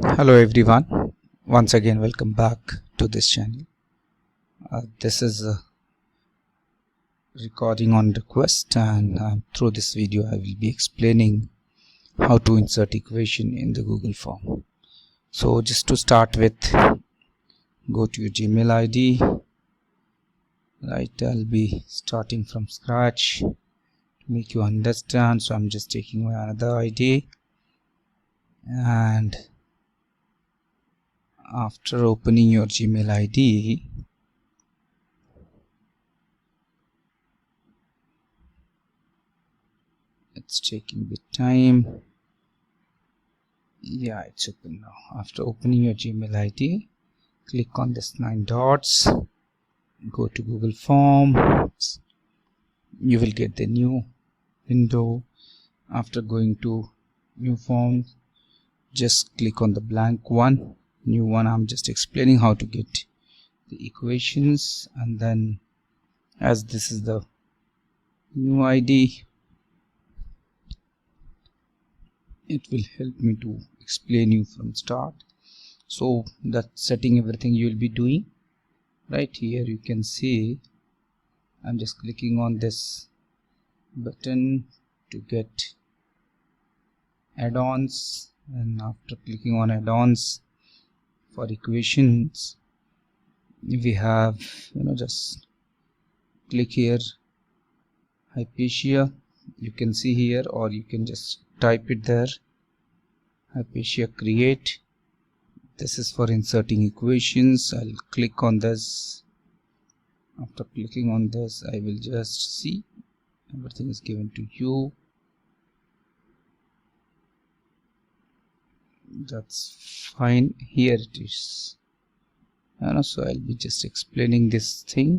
Hello everyone, once again welcome back to this channel. This is a recording on request, and through this video I will be explaining how to insert equation in the Google form. So just to start with, go to your Gmail ID. Right, I'll be starting from scratch to make you understand. So I'm just taking my another ID, and after opening your Gmail ID, it's taking a bit time. Yeah, it's open now. After opening your Gmail ID, click on this 9 dots, go to Google Forms. You will get the new window. After going to new form, just click on the blank one, new one. I'm just explaining how to get the equations, and then as this is the new ID, it will help me to explain you from start. So that setting everything you will be doing. Right here you can see I'm just clicking on this button to get add-ons, and after clicking on add-ons for equations, we have just click here Hypatia. You can see here, or you can just type it there, Hypatia create. This is for inserting equations. I'll click on this. After clicking on this, I will just see everything is given to you. That's fine. Here it is. So I'll be just explaining this thing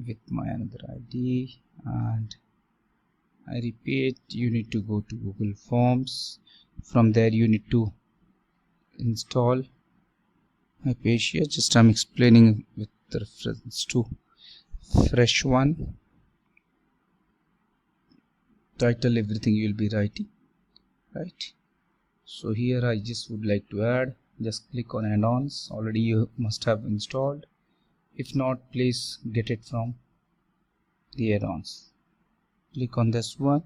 with my another ID, and I repeat, you need to go to Google Forms. From there you need to install Hypatia. Just I'm explaining with reference to fresh one. Title, everything you will be writing, right? So here I just would like to add, just click on add-ons. Already you must have installed. If not, please get it from the add-ons. Click on this one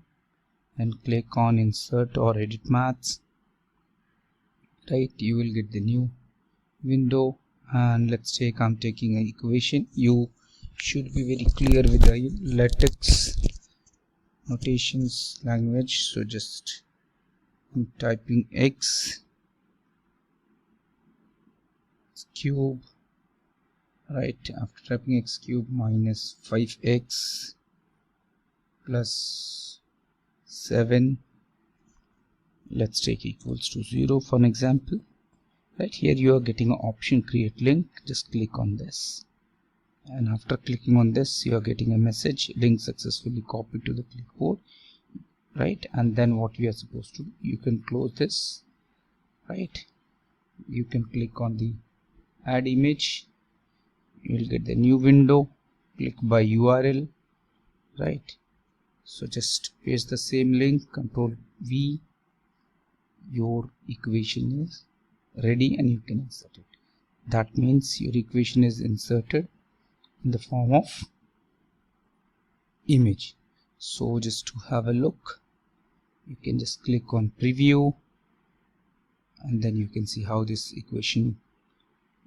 and click on insert or edit maths. Right, you will get the new window, and let's take, I'm taking an equation. You should be very clear with the LaTeX notations language. So just I'm typing x cube. Right, after typing x cube minus 5x plus 7, let's take equals to 0 for an example. Right, here you are getting an option create link. Just click on this, and after clicking on this, you are getting a message, link successfully copied to the clipboard. Right, and then what we are supposed to do, you can close this. Right, you can click on the add image. You will get the new window. Click by URL. Right, so just paste the same link, Control V. Your equation is ready and you can insert it. That means your equation is inserted in the form of image. So just to have a look, you can just click on preview, and then you can see how this equation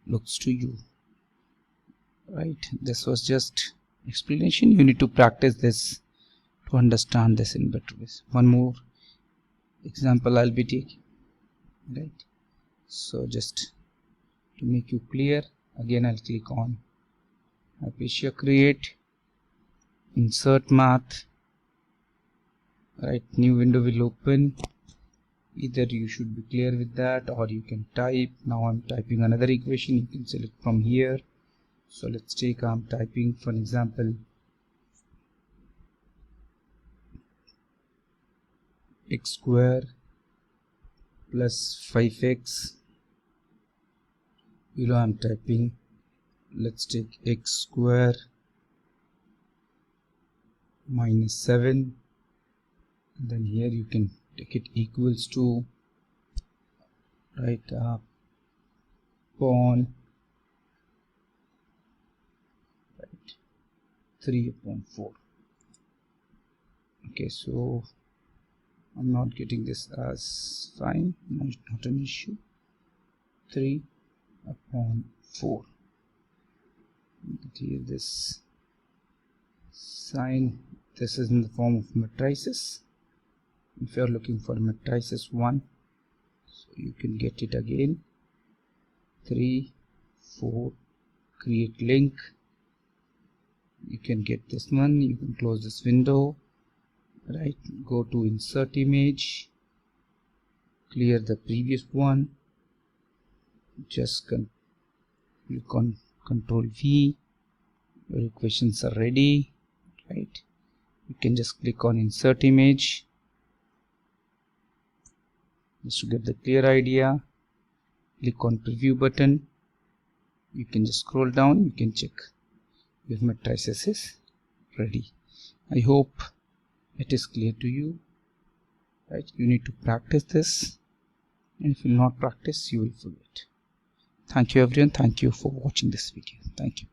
looks to you. Right, this was just explanation. You need to practice this to understand this in better ways. One more example I'll be taking. Right, so just to make you clear, again I'll click on Hypatia create, insert math. Right, new window will open. Either you should be clear with that, or you can type. Now I'm typing another equation. You can select from here. So let's take, I'm typing for an example x square plus 5x. Below I'm typing, let's take x square minus 7. Then here you can take it equals to right? Upon 3/4. Okay, so I'm not getting this as fine, not an issue. 3/4. Here this sign, this is in the form of matrices. If you are looking for matrices 1, so you can get it again. 3, 4, create link. You can get this one. You can close this window, right? Go to insert image, clear the previous one, just click on Control V. Your equations are ready, right? You can just click on insert image just to get the clear idea. Click on preview button. You can just scroll down, you can check your matrices is ready. I hope it is clear to you, right? You need to practice this, and if you will not practice, you will forget. Thank you everyone. Thank you for watching this video. Thank you.